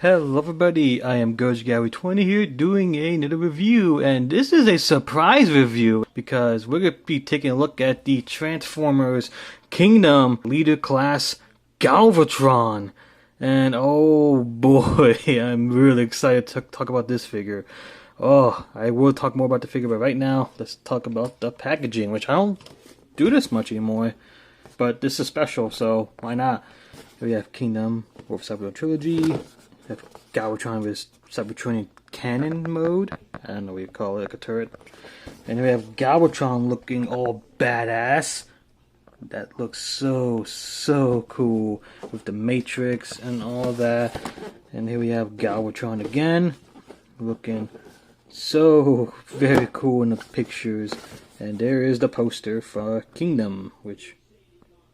Hello everybody, I am Galvatron here doing another review, and this is a surprise review because we're going to be taking a look at the Transformers Kingdom Leader Class Galvatron. And oh boy, I'm really excited to talk about this figure. Oh, I will talk more about the figure, but right now, let's talk about the packaging, which I don't do this much anymore. But this is special, so why not? Here we have Kingdom with Cybertron Trilogy. We have Galvatron with Cybertronian Cannon mode. I don't know what you call it, like a turret. And we have Galvatron looking all badass. That looks so cool with the Matrix and all that. And here we have Galvatron again, looking so very cool in the pictures. And there is the poster for Kingdom, which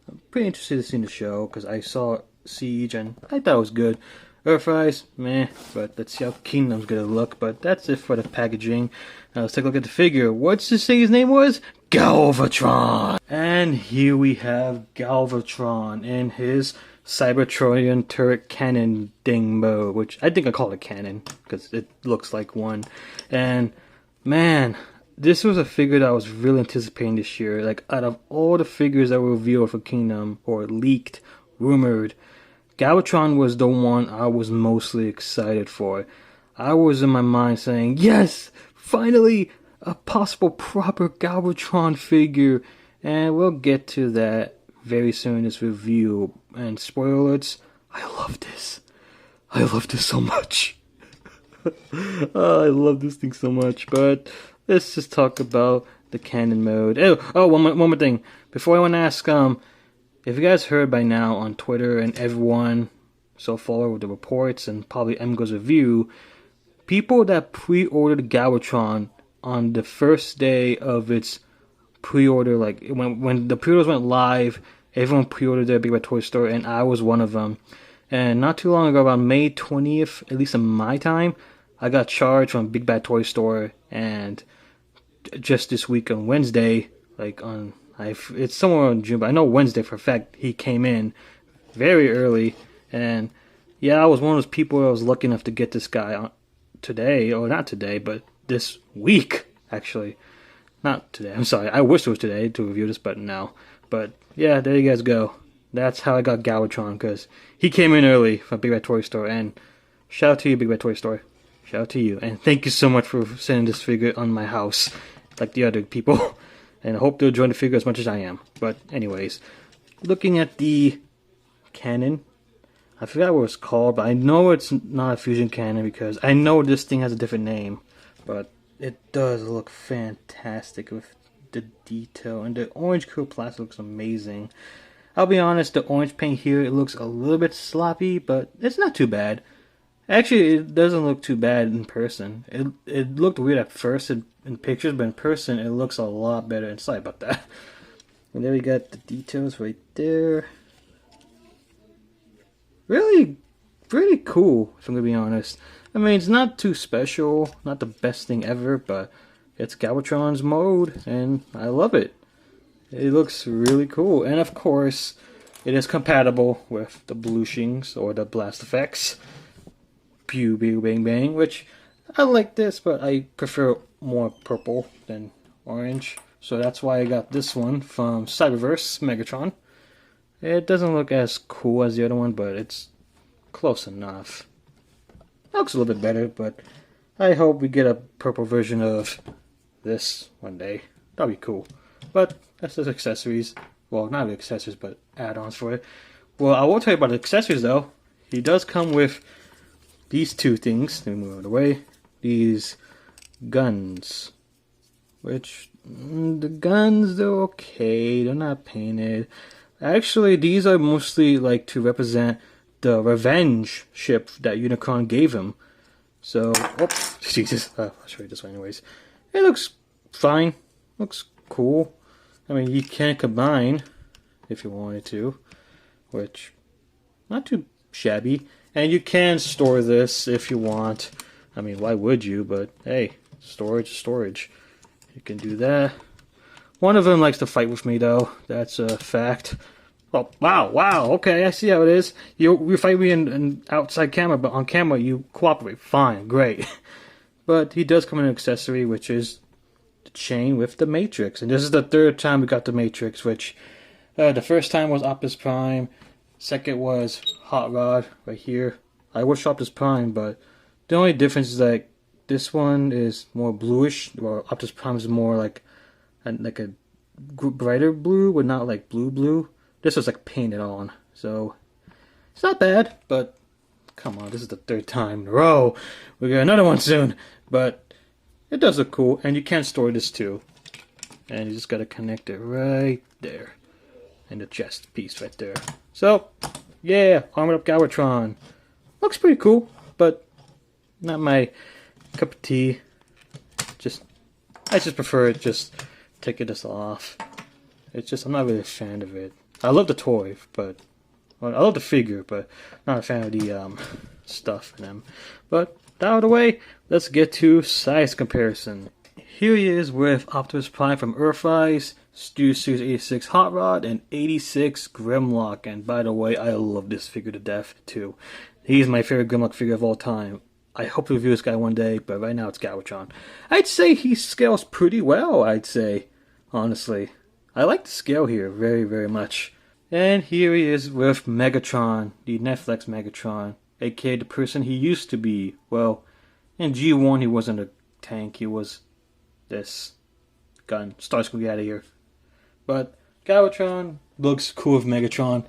I'm pretty interested to see in the show because I saw Siege and I thought it was good. Earthrise, meh, but let's see how Kingdom's gonna look. But that's it for the packaging. Now let's take a look at the figure. What's to say his name was? Galvatron! And here we have Galvatron in his Cybertronian turret cannon thing mode, which I think I call it cannon because it looks like one. And man, this was a figure that I was really anticipating this year. Like, out of all the figures that were revealed for Kingdom, or leaked, rumored, Galvatron was the one I was mostly excited for. I was in my mind saying, yes, finally, a possible proper Galvatron figure. And we'll get to that very soon in this review. And spoiler alerts, I love this. I love this so much. Oh, I love this thing so much. But let's just talk about the cannon mode. Oh, one more thing. Before I want to ask, if you guys heard by now on Twitter and everyone so far with the reports and probably MGo's review, people that pre-ordered Galvatron on the first day of its pre-order, like when the pre-orders went live, everyone pre-ordered their BigBadToyStore, and I was one of them. And not too long ago, about May 20th, at least in my time, I got charged from BigBadToyStore, and just this week on Wednesday, it's somewhere in June, but I know Wednesday for a fact, he came in very early. And yeah, I was one of those people that was lucky enough to get this guy today, or not today, but this week, actually. Not today, I'm sorry, I wish it was today to review this, but no. But yeah, there you guys go. That's how I got Galvatron, because he came in early from BigBadToyStore, and shout out to you, BigBadToyStore. Shout out to you, and thank you so much for sending this figure on my house, like the other people. And I hope they'll enjoy the figure as much as I am. But anyways, looking at the cannon, I forgot what it's called, but I know it's not a fusion cannon because I know this thing has a different name. But it does look fantastic with the detail, and the orange cool plastic looks amazing. I'll be honest, the orange paint here, it looks a little bit sloppy, but it's not too bad. Actually, it doesn't look too bad in person. It looked weird at first in pictures, but in person it looks a lot better. And sorry about that. And there we got the details right there. Really, pretty cool, if I'm gonna be honest. I mean, it's not too special, not the best thing ever, but it's Galvatron's mode, and I love it. It looks really cool, and of course, it is compatible with the Blueshings or the blast effects. Pew, pew, bang, bang, which I like this, but I prefer more purple than orange. So that's why I got this one from Cyberverse Megatron. It doesn't look as cool as the other one, but it's close enough. It looks a little bit better, but I hope we get a purple version of this one day. That'd be cool. But that's the accessories. Well, not the accessories, but add-ons for it. Well, I will tell you about the accessories, though. He does come with these two things. Let me move out of the way. These guns. Which, the guns, they're okay. They're not painted. Actually, these are mostly like to represent the revenge ship that Unicron gave him. So, oh, Jesus. I'll show you this one anyways. It looks fine. Looks cool. I mean, you can combine if you wanted to. Which, not too shabby. And you can store this if you want. I mean, why would you? But hey, storage is storage. You can do that. One of them likes to fight with me, though. That's a fact. Oh, wow, okay, I see how it is. You fight me in outside camera, but on camera you cooperate. Fine, great. But he does come in an accessory, which is the chain with the Matrix. And this is the third time we got the Matrix, which the first time was Optimus Prime. Second was Hot Rod, right here. I wish Optimus Prime, but the only difference is like this one is more bluish, while Optimus Prime is more like a brighter blue, but not like blue. This was like painted on, so it's not bad, but come on, this is the third time in a row. We'll get another one soon, but it does look cool, and you can store this too. And you just gotta connect it right there, in the chest piece right there. So, yeah, armored up Galvatron. Looks pretty cool, but not my cup of tea. I just prefer it just taking this off. It's just, I'm not really a fan of it. I love the toy, but well, I love the figure, but not a fan of the stuff in them. But out of the way, let's get to size comparison. Here he is with Optimus Prime from Earthrise, Studio Series 86 Hot Rod, and 86 Grimlock. And by the way, I love this figure to death too. He's my favorite Grimlock figure of all time. I hope to review this guy one day, but right now it's Galvatron. I'd say he scales pretty well, I'd say, honestly. I like the scale here very, very much. And here he is with Megatron, the Netflix Megatron, aka the person he used to be. Well, in G1 he wasn't a tank, he was this gun. Starscream, get out of here. But Galvatron looks cool with Megatron.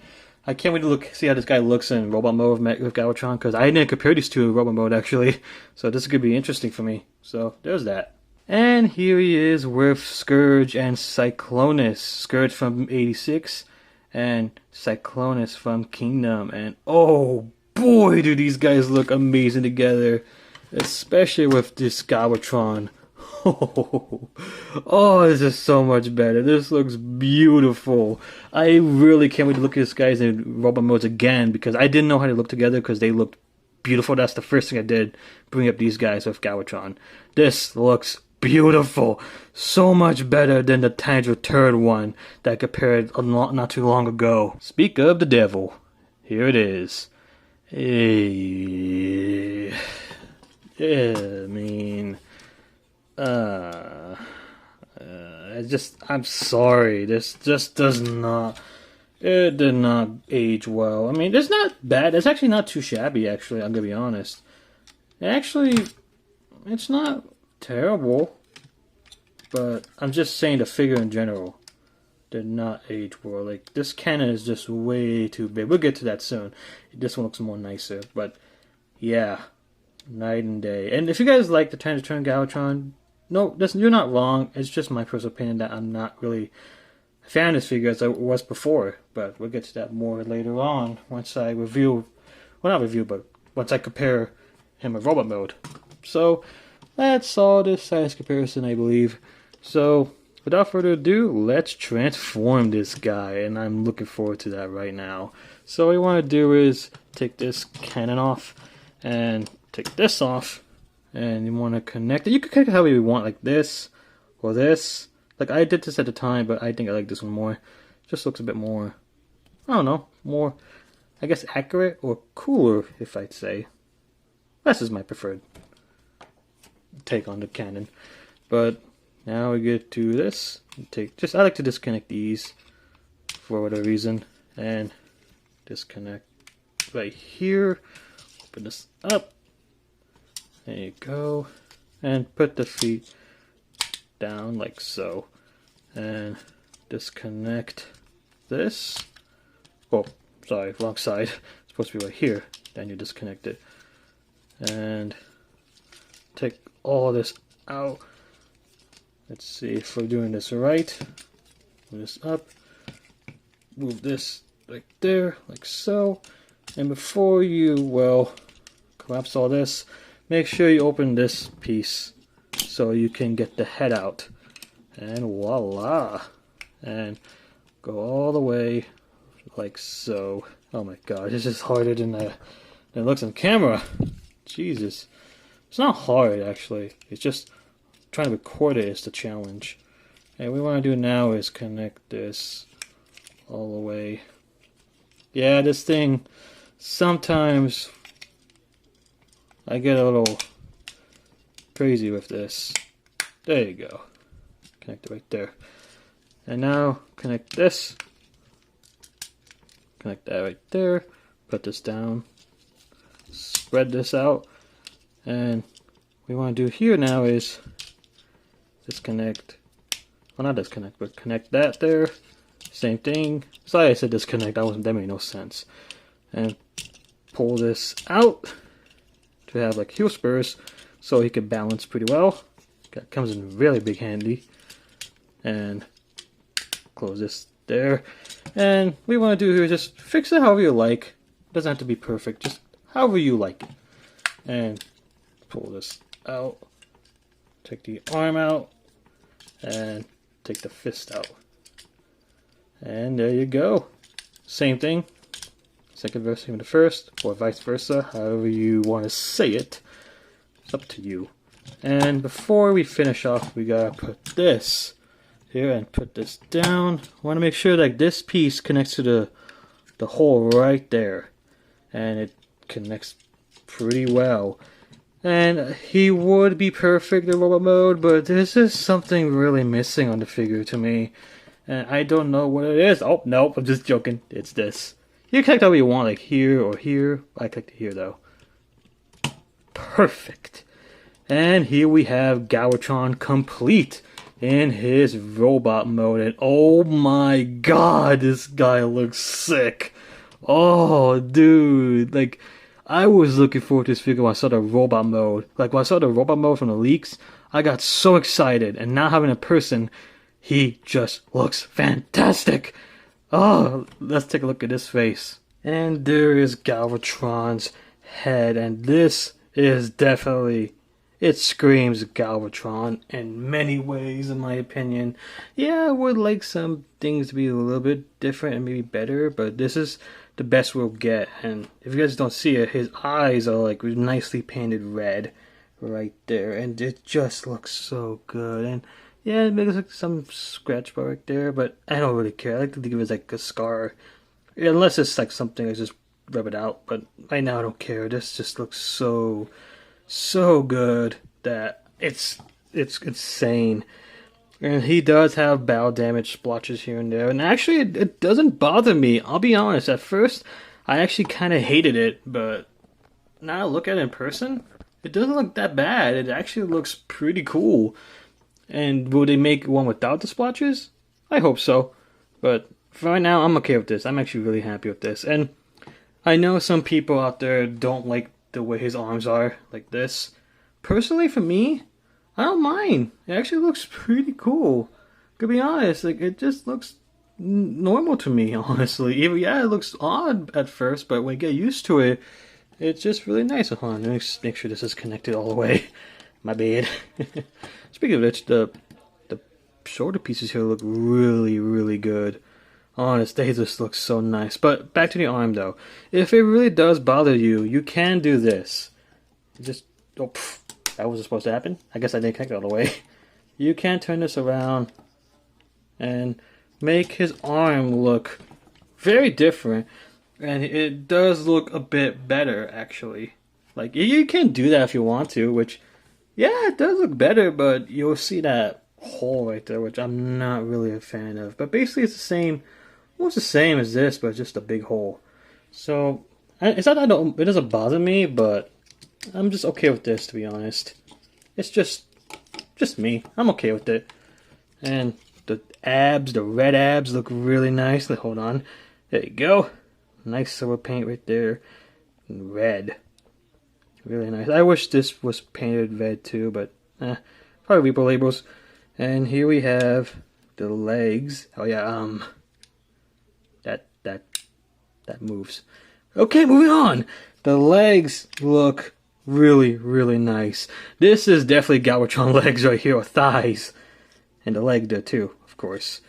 I can't wait to see how this guy looks in robot mode with Galvatron, because I didn't compare these two in robot mode actually. So this is going to be interesting for me. So there's that. And here he is with Scourge and Cyclonus. Scourge from 86 and Cyclonus from Kingdom. And oh boy, do these guys look amazing together. Especially with this Galvatron. Oh, this is so much better. This looks beautiful. I really can't wait to look at these guys in robot modes again, because I didn't know how they look together because they looked beautiful. That's the first thing I did, bring up these guys with Galvatron. This looks beautiful. So much better than the Tangier Turd one that I compared not too long ago. Speak of the devil. Here it is. I mean... I'm sorry, this just does not, it did not age well. I mean, it's not bad, it's actually not too shabby, actually, I'm gonna be honest. Actually, it's not terrible, but I'm just saying the figure in general did not age well. Like, this cannon is just way too big. We'll get to that soon. This one looks more nicer, but yeah, night and day. And if you guys like the Time to Turn Galvatron, no, you're not wrong. It's just my personal opinion that I'm not really a fan of this figure as I was before. But we'll get to that more later on once I review, well, not review, but once I compare him with robot mode. So that's all this size comparison, I believe. So without further ado, let's transform this guy, and I'm looking forward to that right now. So what you want to do is take this cannon off and take this off. And you want to connect it. You can connect it however you want, like this or this. Like I did this at the time, but I think I like this one more. Just looks a bit more, I don't know, more, I guess, accurate or cooler, if I'd say. This is my preferred take on the cannon. But now we get to this. I like to disconnect these for whatever reason, and disconnect right here. Open this up. There you go. And put the feet down like so. And disconnect this. Oh, sorry, wrong side. It's supposed to be right here. Then you disconnect it. And take all this out. Let's see if we're doing this right. Move this up. Move this right there, like so. And before you, well, collapse all this, make sure you open this piece so you can get the head out. And voila. And go all the way like so. Oh my god, this is harder than it looks on camera. Jesus. It's not hard, actually. It's just trying to record it is the challenge. And what we want to do now is connect this all the way Yeah, this thing, sometimes I get a little crazy with this. There you go. Connect it right there. And now connect this. Connect that right there. Put this down. Spread this out. And what we want to do here now is disconnect. Well, not disconnect, but connect that there. Same thing. Sorry I said disconnect. That made no sense. And pull this out to have like heel spurs so he can balance pretty well. That comes in really big handy. And close this there. And what we want to do here is just fix it however you like. It doesn't have to be perfect, just however you like it. And pull this out. Take the arm out. And take the fist out. And there you go. Same thing. Second verse, same the first, or vice versa, however you want to say it. It's up to you. And before we finish off, we gotta put this here and put this down. I want to make sure that this piece connects to the hole right there. And it connects pretty well. And he would be perfect in robot mode, but there's just something really missing on the figure to me. And I don't know what it is. Oh, nope, I'm just joking. It's this. You can connect however you want, like here or here. I clicked it here, though. Perfect. And here we have Galvatron complete in his robot mode. And oh my god, this guy looks sick. Oh, dude. Like, I was looking forward to this figure when I saw the robot mode. Like, when I saw the robot mode from the leaks, I got so excited. And now having a person, he just looks fantastic. Oh, let's take a look at his face. And there is Galvatron's head. And this is definitely... it screams Galvatron in many ways, in my opinion. Yeah, I would like some things to be a little bit different and maybe better, but this is the best we'll get. And if you guys don't see it, his eyes are like nicely painted red right there, and it just looks so good. And yeah, maybe there's like some scratch bar right there, but I don't really care. I like to think of it as like a scar, unless it's like something I just rub it out. But right now I don't care. This just looks so good that it's insane. And he does have bow damage splotches here and there, and actually it doesn't bother me. I'll be honest, at first I actually kind of hated it, but now I look at it in person, it doesn't look that bad. It actually looks pretty cool. And will they make one without the splotches? I hope so, but for right now I'm okay with this. I'm actually really happy with this. And I know some people out there don't like the way his arms are like this. Personally, for me, I don't mind. It actually looks pretty cool. To be honest, like, it just looks normal to me, honestly. Even, yeah, it looks odd at first, but when you get used to it, it's just really nice. Hold on, let me just make sure this is connected all the way. My bad. Speaking of which, the shoulder pieces here look really good. Honest, they just look so nice. But back to the arm, though. If it really does bother you, you can do this. Just, oh, pff, that wasn't supposed to happen. I guess I didn't connect it all the way. You can turn this around and make his arm look very different. And it does look a bit better, actually. Like, you can do that if you want to, which, yeah, it does look better, but you'll see that hole right there, which I'm not really a fan of. But basically, it's the same, almost the same as this, but just a big hole. So, it's not that it doesn't bother me, but I'm just okay with this, to be honest. It's just me. I'm okay with it. And the abs, the red abs, look really nice. Hold on. There you go. Nice silver paint right there. And red. Really nice. I wish this was painted red too, but probably Reaper labels. And here we have the legs. Oh yeah, that moves. Okay, moving on. The legs look really nice. This is definitely Galvatron legs right here, or thighs. And the leg there too, of course.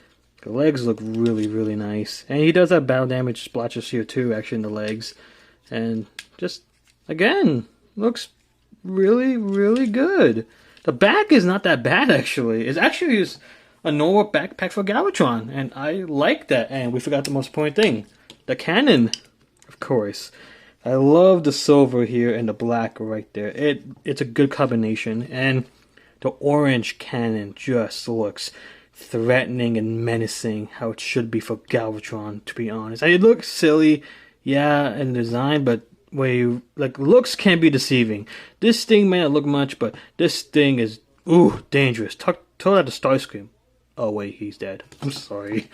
The legs look really nice. And he does have battle damage splotches here too, actually, in the legs. And just, again, looks really good. The back is not that bad, actually. It's actually just a normal backpack for Galvatron. And I like that. And we forgot the most important thing. the cannon, of course. I love the silver here and the black right there. It's a good combination, and the orange cannon just looks threatening and menacing, how it should be for Galvatron, to be honest. It looks silly, yeah, in design, but looks can be deceiving. This thing may not look much, but this thing is dangerous. Tell that to Starscream. Oh wait, he's dead. I'm sorry.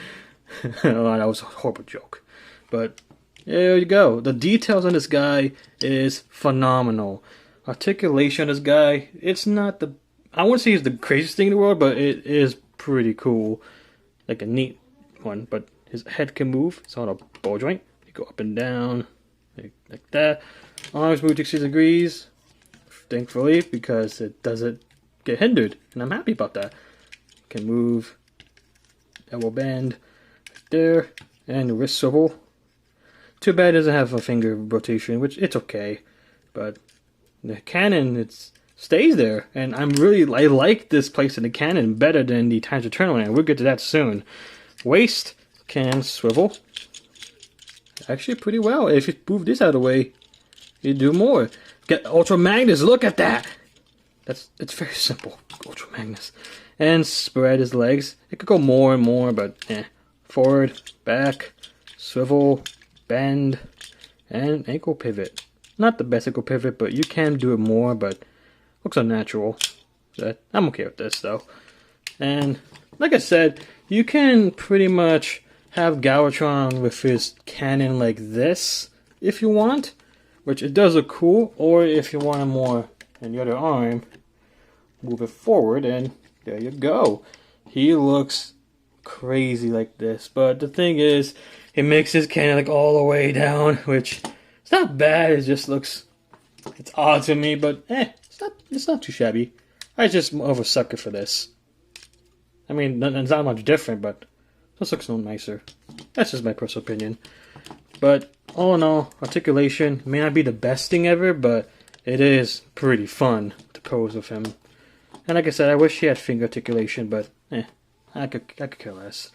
Oh, that was a horrible joke. But there you go. The details on this guy is phenomenal. Articulation on this guy, it's not the... I wouldn't say it's the craziest thing in the world, but it is pretty cool. Like a neat one. But his head can move. It's on a ball joint. You go up and down. Like that. Arms move 60 degrees. Thankfully, because it doesn't get hindered. And I'm happy about that. Can move. Elbow bend. Right there. And the wrist swivel. Too bad it doesn't have a finger rotation, which it's okay. But the cannon, it stays there. And I like this place in the cannon better than the Times of Eternal, and we'll get to that soon. Waist can swivel. Actually pretty well. If you move this out of the way, you do more. Get Ultra Magnus, look at that! It's very simple. Ultra Magnus. And spread his legs. It could go more and more, but forward, back, swivel, bend, and ankle pivot. Not the best ankle pivot, but you can do it more, but looks unnatural. I'm okay with this though. And like I said, you can pretty much have Galvatron with his cannon like this if you want, which it does look cool, or if you want him more in the other arm, move it forward and there you go. He looks crazy like this, but the thing is, it makes his cannon like all the way down, which it's not bad. It just looks, it's odd to me, but it's not too shabby. I just more of a sucker for this. I mean, it's not much different, but this looks no nicer. That's just my personal opinion. But all in all, articulation may not be the best thing ever, but it is pretty fun to pose with him. And like I said, I wish he had finger articulation, but I could care less.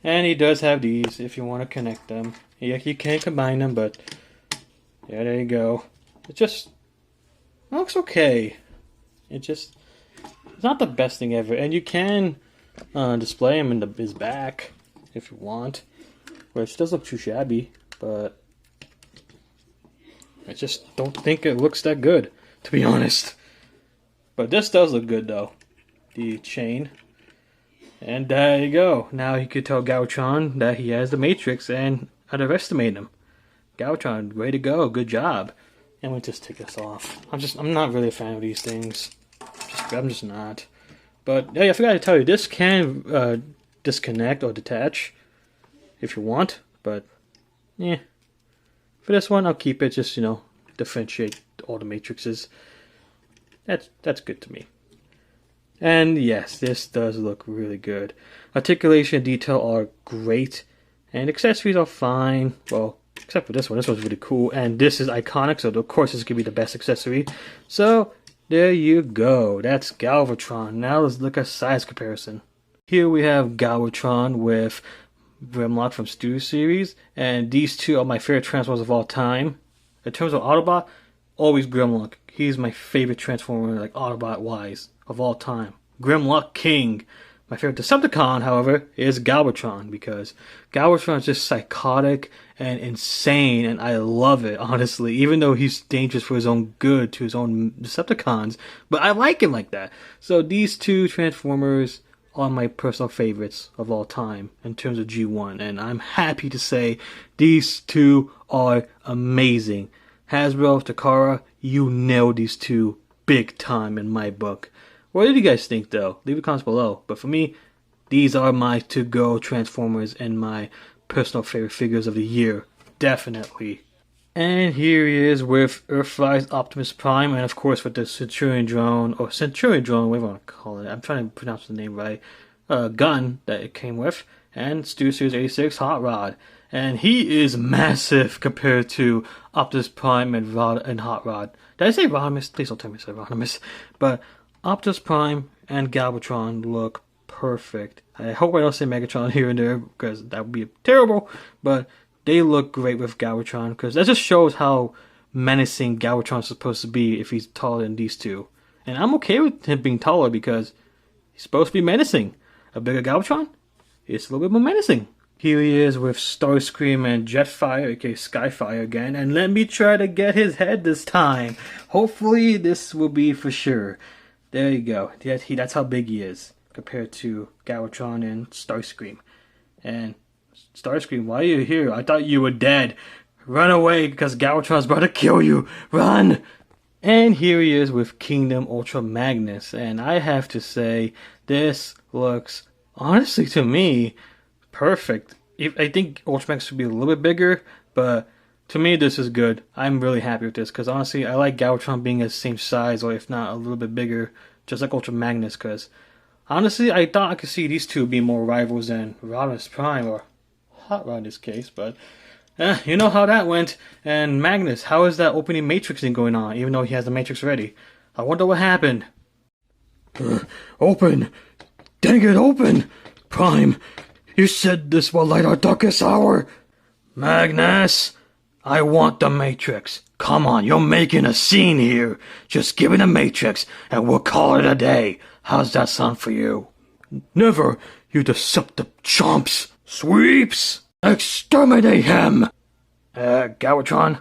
And he does have these if you want to connect them. Yeah, you can combine them, but yeah, there you go. It just looks okay. It's not the best thing ever. And you can display him in his back if you want, which does look too shabby, but I just don't think it looks that good, to be honest. But this does look good though. The chain. And there you go. Now you could tell Galvatron that he has the Matrix and underestimate him. Galvatron, way to go, good job. And we'll just take this off. I'm not really a fan of these things. I'm just not. But yeah, I forgot to tell you, this can disconnect or detach if you want. But yeah, for this one, I'll keep it. Just differentiate all the matrices. That's good to me. And yes, this does look really good. Articulation and detail are great, and accessories are fine. Well, except for this one. This one's really cool, and this is iconic, so of course this is gonna be the best accessory. So there you go. That's Galvatron. Now let's look at size comparison. Here we have Galvatron with Grimlock from Studio Series, and these two are my favorite Transformers of all time. In terms of Autobot, always Grimlock. He's my favorite Transformer, like Autobot-wise, of all time. Grimlock King. My favorite Decepticon, however, is Galvatron, because Galvatron is just psychotic and insane, and I love it, honestly, even though he's dangerous for his own good to his own Decepticons, but I like him like that. So these two Transformers are my personal favorites of all time in terms of G1, and I'm happy to say these two are amazing. Hasbro, Takara, you nailed these two big time in my book. What did you guys think though? Leave a comments below. But for me, these are my to-go Transformers and my personal favorite figures of the year. Definitely. And here he is with Earthrise Optimus Prime, and of course with the Centurion Drone, or Centurion Drone, whatever you want to call it. I'm trying to pronounce the name right. Gun that it came with, and Studio Series 86 Hot Rod. And he is massive compared to Optimus Prime and Hot Rod. Did I say Rodimus? Please don't tell me I said Rodimus. But Optimus Prime and Galvatron look perfect. I hope I don't say Megatron here and there, because that would be terrible. But they look great with Galvatron, because that just shows how menacing Galvatron's supposed to be if he's taller than these two. And I'm okay with him being taller because he's supposed to be menacing. A bigger Galvatron, it's a little bit more menacing. Here he is with Starscream and Jetfire, aka Skyfire again, and let me try to get his head this time. Hopefully this will be for sure. There you go. That's how big he is compared to Galvatron and Starscream. And Starscream, why are you here? I thought you were dead. Run away because Galvatron's about to kill you. Run! And here he is with Kingdom Ultra Magnus. And I have to say, this looks, honestly to me, perfect. I think Ultra Magnus should be a little bit bigger, but to me this is good. I'm really happy with this because honestly I like Galvatron being the same size, or if not a little bit bigger, just like Ultra Magnus, because honestly I thought I could see these two be more rivals than Rodimus Prime, or Hot Rod in this case, but you know how that went. And Magnus, how is that opening Matrix thing going on, even though he has the Matrix ready? I wonder what happened. Open! Dang it, open! Prime, you said this will light our darkest hour. Magnus, I want the Matrix. Come on, you're making a scene here. Just give me the Matrix and we'll call it a day. How's that sound for you? Never, you deceptive chumps. Sweeps, exterminate him. Galvatron,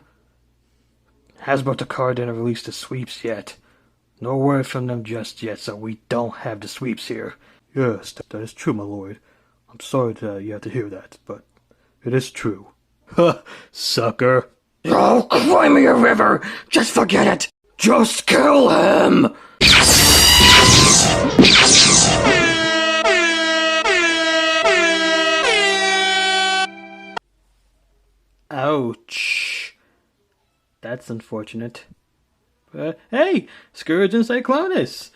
Hasbro Takara didn't release the sweeps yet. No word from them just yet, so we don't have the sweeps here. Yes, that is true, my lord. I'm sorry that you have to hear that, but it is true. Ha, sucker. Oh, cry me a river! Just forget it! Just kill him! Ouch. That's unfortunate. Hey, Scourge and Cyclonus!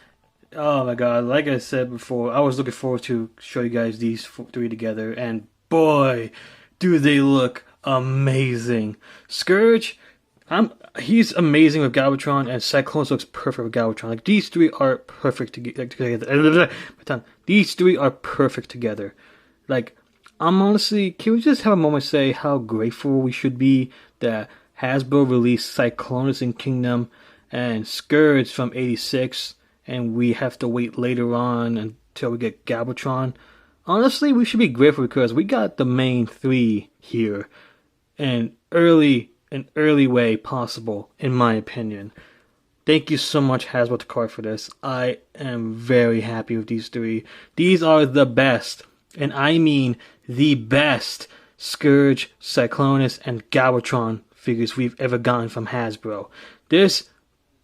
Oh my god, like I said before, I was looking forward to show you guys these three together, and boy, do they look amazing. Scourge, he's amazing with Galvatron, and Cyclonus looks perfect with Galvatron. Like, these three are perfect together. These three are perfect together. Like, I'm honestly, can we just have a moment to say how grateful we should be that Hasbro released Cyclonus in Kingdom and Scourge from 86, and we have to wait later on until we get Galvatron. Honestly, we should be grateful because we got the main three here in an early way possible, in my opinion. Thank you so much, Hasbro Takara, for this. I am very happy with these three. These are the best, and I mean the best, Scourge, Cyclonus, and Galvatron figures we've ever gotten from Hasbro. This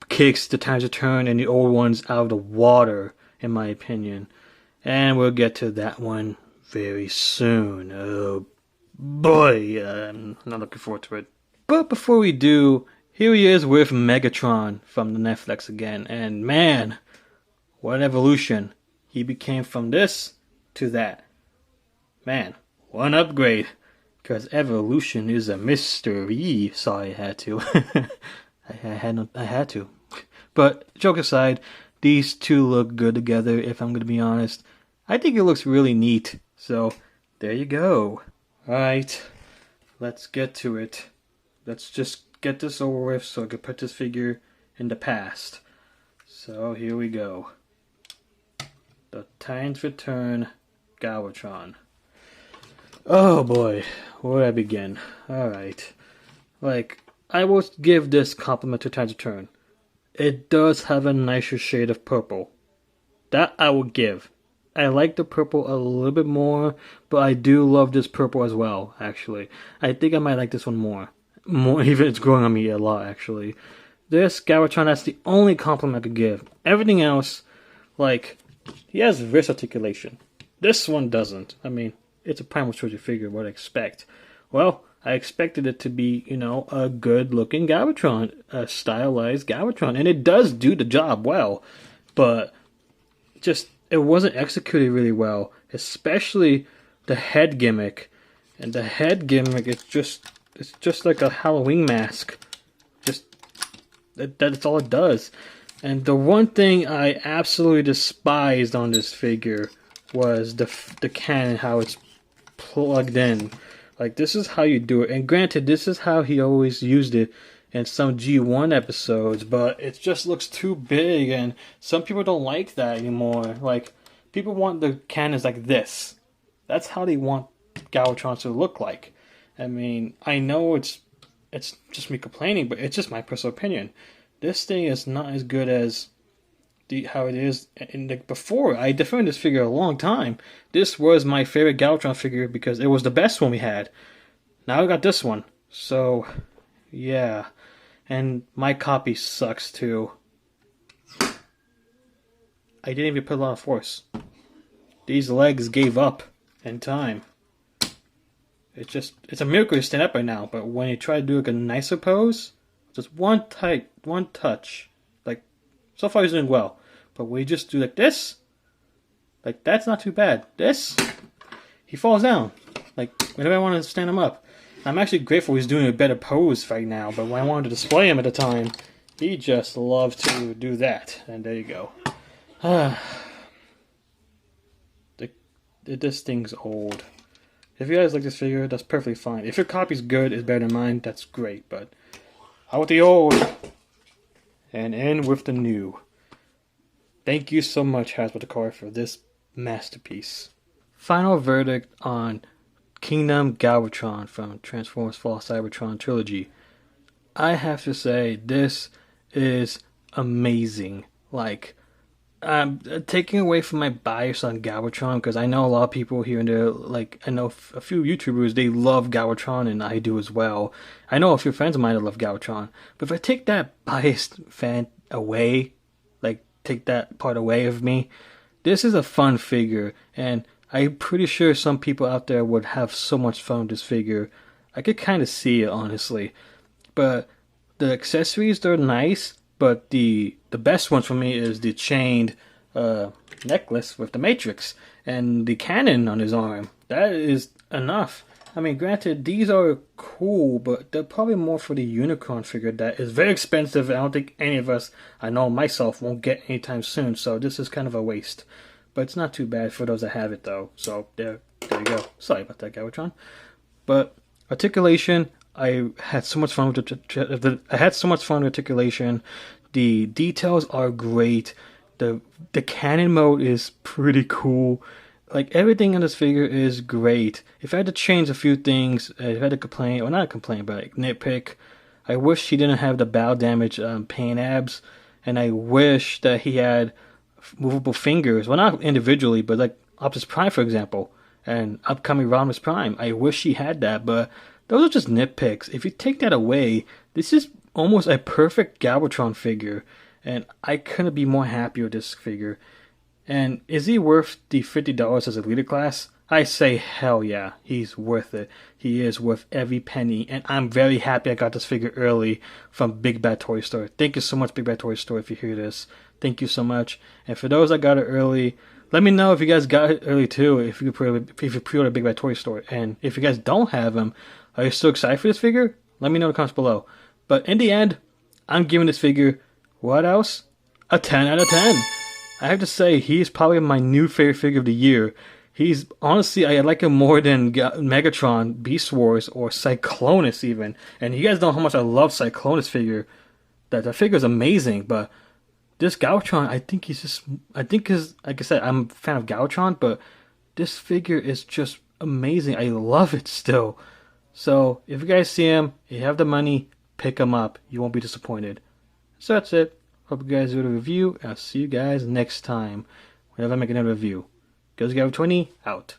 kicks the Times of Turn and the old ones out of the water, in my opinion. And we'll get to that one very soon. Oh boy, I'm not looking forward to it. But before we do, here he is with Megatron from the Netflix again. And man, what an evolution. He became from this to that. Man, what an upgrade. Because evolution is a mystery. Sorry, I had to. I had to. But joke aside, these two look good together, if I'm going to be honest. I think it looks really neat. So, there you go. Alright, let's get to it. Let's just get this over with so I can put this figure in the past. So, here we go. The Times Return Galvatron. Oh boy, where do I begin? Alright. Like, I will give this compliment to Times Return. It does have a nicer shade of purple. That I will give. I like the purple a little bit more, but I do love this purple as well, actually. I think I might like this one more. Even it's growing on me a lot, actually. This Galvatron, that's the only compliment I could give. Everything else, like, he has wrist articulation. This one doesn't. I mean, it's a Primal Trilogy figure, what I expect. Well, I expected it to be, you know, a good-looking Galvatron, a stylized Galvatron, and it does do the job well, but just, it wasn't executed really well, especially the head gimmick. And the head gimmick is it's just like a Halloween mask. Just, that's all it does. And the one thing I absolutely despised on this figure was the cannon, how it's plugged in. Like, this is how you do it. And granted, this is how he always used it in some G1 episodes, but it just looks too big, and some people don't like that anymore. Like, people want the cannons like this. That's how they want Galvatron to look like. I mean, I know it's just me complaining, but it's just my personal opinion. This thing is not as good as how it is before. I defended this figure a long time. This was my favorite Galvatron figure because it was the best one we had. Now I got this one. So, yeah. And my copy sucks too. I didn't even put a lot of force. These legs gave up in time. It's a miracle to stand up right now, but when you try to do like a nicer pose, just one touch. Like, so far he's doing well. But when you just do like this, like that's not too bad. This, he falls down. Like, whenever I want to stand him up. I'm actually grateful he's doing a better pose right now, but when I wanted to display him at the time, he just loved to do that. And there you go. This thing's old. If you guys like this figure, that's perfectly fine. If your copy's good, it's better than mine, that's great. But out with the old and in with the new. Thank you so much, Hasbro, for this masterpiece. Final verdict on Kingdom Galvatron from Transformers Fall Cybertron Trilogy. I have to say, this is amazing. Like, I'm taking away from my bias on Galvatron, because I know a lot of people here and there, like, I know a few YouTubers, they love Galvatron, and I do as well. I know a few friends of mine that love Galvatron, but if I take that biased fan away, like, take that part away of me, this is a fun figure, and I'm pretty sure some people out there would have so much fun with this figure. I could kind of see it, honestly. But the accessories, they're nice, but the best ones for me is the chained necklace with the Matrix and the cannon on his arm. That is enough. I mean, granted, these are cool, but they're probably more for the Unicorn figure that is very expensive. I don't think any of us, I know myself, won't get anytime soon, so this is kind of a waste. But it's not too bad for those that have it, though. So there you go. Sorry about that, Galvatron. But articulation, I had so much fun with articulation. The details are great. The cannon mode is pretty cool. Like, everything in this figure is great. If I had to change a few things, if I had to complain, or not complain, but like nitpick, I wish he didn't have the bow damage pain abs, and I wish that he had movable fingers. Well, not individually, but like Optimus Prime, for example, and upcoming Rodimus Prime. I wish he had that, but those are just nitpicks. If you take that away, this is almost a perfect Galvatron figure, and I couldn't be more happy with this figure. And is he worth the $50 as a leader class? I say hell yeah, he's worth it. He is worth every penny, and I'm very happy I got this figure early from Big Bad Toy Store. Thank you so much, Big Bad Toy Store, if you hear this. Thank you so much. And for those that got it early, let me know if you guys got it early too, if you pre-order Big Bad Toy Store. And if you guys don't have him, are you still excited for this figure? Let me know in the comments below. But in the end, I'm giving this figure, what else? A 10 out of 10. I have to say, he's probably my new favorite figure of the year. He's, honestly, I like him more than Megatron, Beast Wars, or Cyclonus even. And you guys know how much I love Cyclonus figure. That figure is amazing, but this Galvatron, like I said, I'm a fan of Galvatron, but this figure is just amazing. I love it still. So, if you guys see him, if you have the money, pick him up. You won't be disappointed. So that's it. Hope you guys do the review. I'll see you guys next time whenever I make another review. GhostGav20 out.